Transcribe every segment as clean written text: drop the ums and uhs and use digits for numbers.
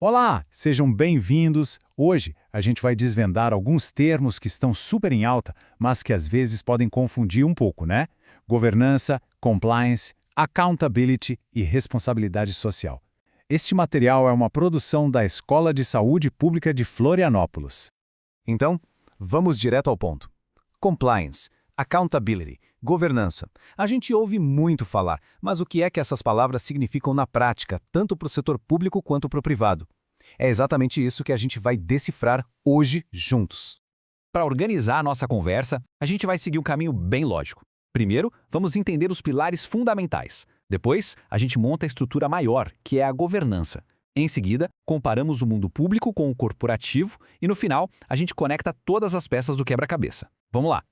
Olá, sejam bem-vindos. Hoje a gente vai desvendar alguns termos que estão super em alta, mas que às vezes podem confundir um pouco, né? Governança, compliance, accountability e responsabilidade social. Este material é uma produção da Escola de Saúde Pública de Florianópolis. Então, vamos direto ao ponto. Compliance, accountability, governança. A gente ouve muito falar, mas o que é que essas palavras significam na prática, tanto para o setor público quanto para o privado? É exatamente isso que a gente vai decifrar hoje juntos. Para organizar a nossa conversa, a gente vai seguir um caminho bem lógico. Primeiro, vamos entender os pilares fundamentais. Depois, a gente monta a estrutura maior, que é a governança. Em seguida, comparamos o mundo público com o corporativo e, no final, a gente conecta todas as peças do quebra-cabeça. Vamos lá!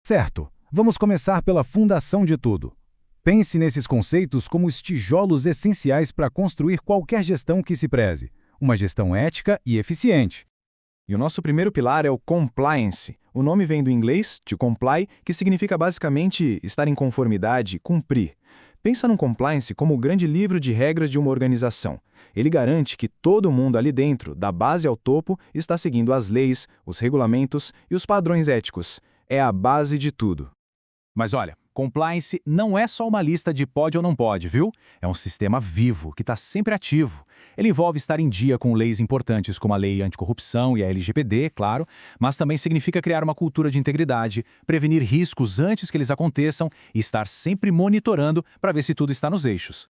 Certo, vamos começar pela fundação de tudo. Pense nesses conceitos como os tijolos essenciais para construir qualquer gestão que se preze. Uma gestão ética e eficiente. E o nosso primeiro pilar é o compliance. O nome vem do inglês, to comply, que significa basicamente estar em conformidade, cumprir. Pensa no compliance como o grande livro de regras de uma organização. Ele garante que todo mundo ali dentro, da base ao topo, está seguindo as leis, os regulamentos e os padrões éticos. É a base de tudo. Mas olha, compliance não é só uma lista de pode ou não pode, viu? É um sistema vivo, que está sempre ativo. Ele envolve estar em dia com leis importantes como a Lei Anticorrupção e a LGPD, claro, mas também significa criar uma cultura de integridade, prevenir riscos antes que eles aconteçam e estar sempre monitorando para ver se tudo está nos eixos.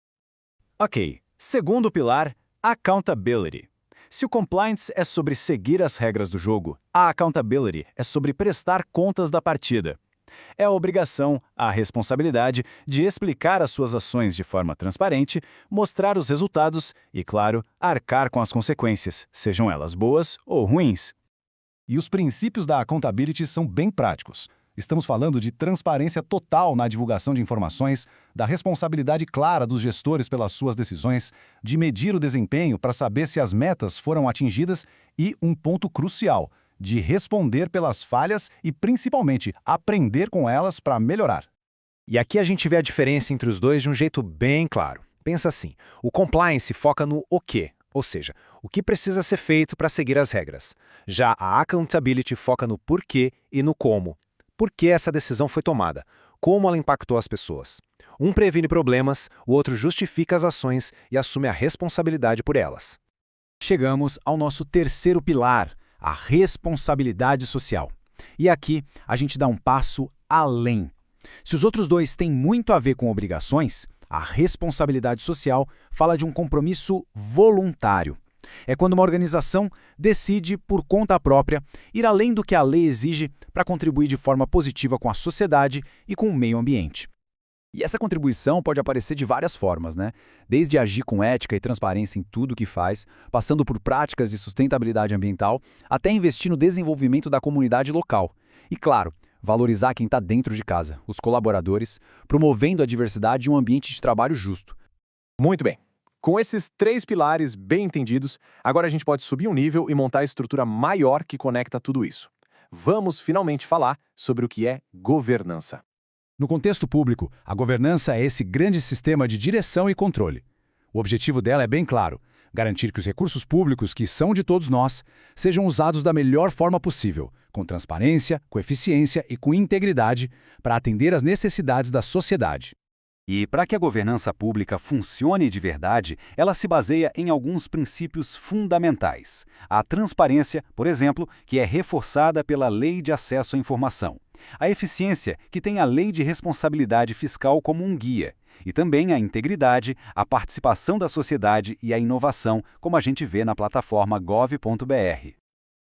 Ok, segundo pilar, accountability. Se o compliance é sobre seguir as regras do jogo, a accountability é sobre prestar contas da partida. É a obrigação, a responsabilidade de explicar as suas ações de forma transparente, mostrar os resultados e, claro, arcar com as consequências, sejam elas boas ou ruins. E os princípios da accountability são bem práticos. Estamos falando de transparência total na divulgação de informações, da responsabilidade clara dos gestores pelas suas decisões, de medir o desempenho para saber se as metas foram atingidas e, um ponto crucial, de responder pelas falhas e, principalmente, aprender com elas para melhorar. E aqui a gente vê a diferença entre os dois de um jeito bem claro. Pensa assim, o compliance foca no o quê, ou seja, o que precisa ser feito para seguir as regras. Já a accountability foca no porquê e no como. Por que essa decisão foi tomada? Como ela impactou as pessoas? Um previne problemas, o outro justifica as ações e assume a responsabilidade por elas. Chegamos ao nosso terceiro pilar, a responsabilidade social. E aqui a gente dá um passo além. Se os outros dois têm muito a ver com obrigações, a responsabilidade social fala de um compromisso voluntário. É quando uma organização decide, por conta própria, ir além do que a lei exige para contribuir de forma positiva com a sociedade e com o meio ambiente. E essa contribuição pode aparecer de várias formas, né? Desde agir com ética e transparência em tudo o que faz, passando por práticas de sustentabilidade ambiental, até investir no desenvolvimento da comunidade local. E, claro, valorizar quem está dentro de casa, os colaboradores, promovendo a diversidade e um ambiente de trabalho justo. Muito bem. Com esses 3 pilares bem entendidos, agora a gente pode subir um nível e montar a estrutura maior que conecta tudo isso. Vamos finalmente falar sobre o que é governança. No contexto público, a governança é esse grande sistema de direção e controle. O objetivo dela é bem claro: garantir que os recursos públicos, que são de todos nós, sejam usados da melhor forma possível, com transparência, com eficiência e com integridade, para atender às necessidades da sociedade. E para que a governança pública funcione de verdade, ela se baseia em alguns princípios fundamentais. A transparência, por exemplo, que é reforçada pela Lei de Acesso à Informação. A eficiência, que tem a Lei de Responsabilidade Fiscal como um guia. E também a integridade, a participação da sociedade e a inovação, como a gente vê na plataforma gov.br.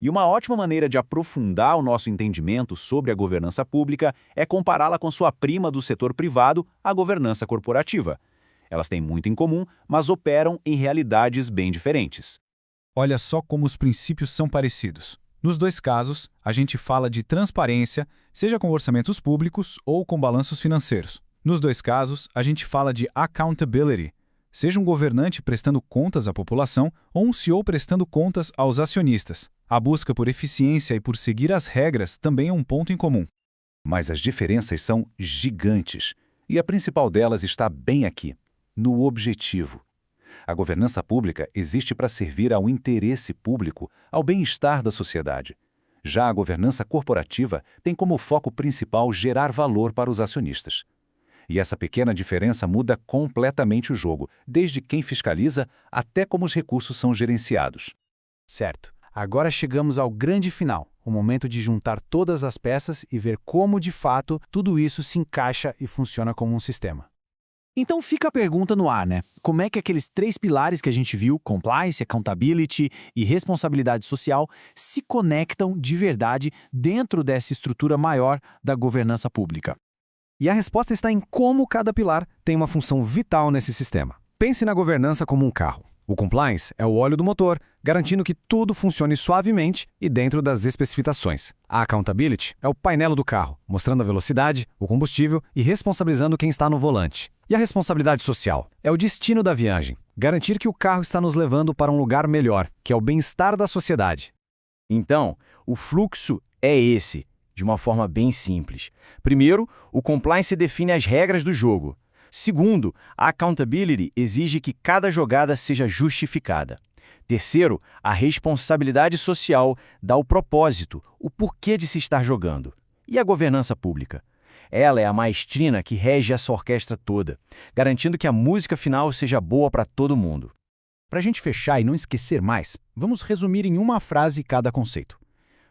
E uma ótima maneira de aprofundar o nosso entendimento sobre a governança pública é compará-la com sua prima do setor privado, a governança corporativa. Elas têm muito em comum, mas operam em realidades bem diferentes. Olha só como os princípios são parecidos. Nos dois casos, a gente fala de transparência, seja com orçamentos públicos ou com balanços financeiros. Nos dois casos, a gente fala de accountability, seja um governante prestando contas à população ou um CEO prestando contas aos acionistas. A busca por eficiência e por seguir as regras também é um ponto em comum. Mas as diferenças são gigantes, e a principal delas está bem aqui, no objetivo. A governança pública existe para servir ao interesse público, ao bem-estar da sociedade. Já a governança corporativa tem como foco principal gerar valor para os acionistas. E essa pequena diferença muda completamente o jogo, desde quem fiscaliza até como os recursos são gerenciados. Certo. Agora chegamos ao grande final, o momento de juntar todas as peças e ver como, de fato, tudo isso se encaixa e funciona como um sistema. Então fica a pergunta no ar, né? Como é que aqueles 3 pilares que a gente viu, compliance, accountability e responsabilidade social, se conectam de verdade dentro dessa estrutura maior da governança pública? E a resposta está em como cada pilar tem uma função vital nesse sistema. Pense na governança como um carro. O compliance é o óleo do motor, garantindo que tudo funcione suavemente e dentro das especificações. A accountability é o painel do carro, mostrando a velocidade, o combustível e responsabilizando quem está no volante. E a responsabilidade social é o destino da viagem, garantir que o carro está nos levando para um lugar melhor, que é o bem-estar da sociedade. Então, o fluxo é esse, de uma forma bem simples. Primeiro, o compliance define as regras do jogo. Segundo, a accountability exige que cada jogada seja justificada. Terceiro, a responsabilidade social dá o propósito, o porquê de se estar jogando. E a governança pública? Ela é a maestrina que rege essa orquestra toda, garantindo que a música final seja boa para todo mundo. Para a gente fechar e não esquecer mais, vamos resumir em uma frase cada conceito.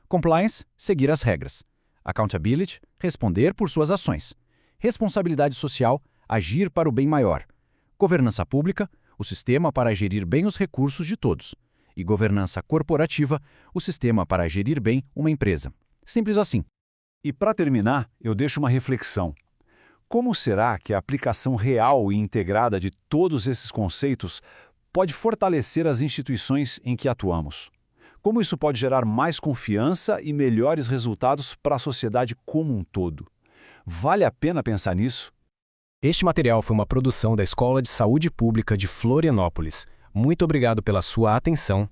Compliance, seguir as regras. Accountability, responder por suas ações. Responsabilidade social, agir para o bem maior. Governança pública, o sistema para gerir bem os recursos de todos. E governança corporativa, o sistema para gerir bem uma empresa. Simples assim. E para terminar, eu deixo uma reflexão. Como será que a aplicação real e integrada de todos esses conceitos pode fortalecer as instituições em que atuamos? Como isso pode gerar mais confiança e melhores resultados para a sociedade como um todo? Vale a pena pensar nisso? Este material foi uma produção da Escola de Saúde Pública de Florianópolis. Muito obrigado pela sua atenção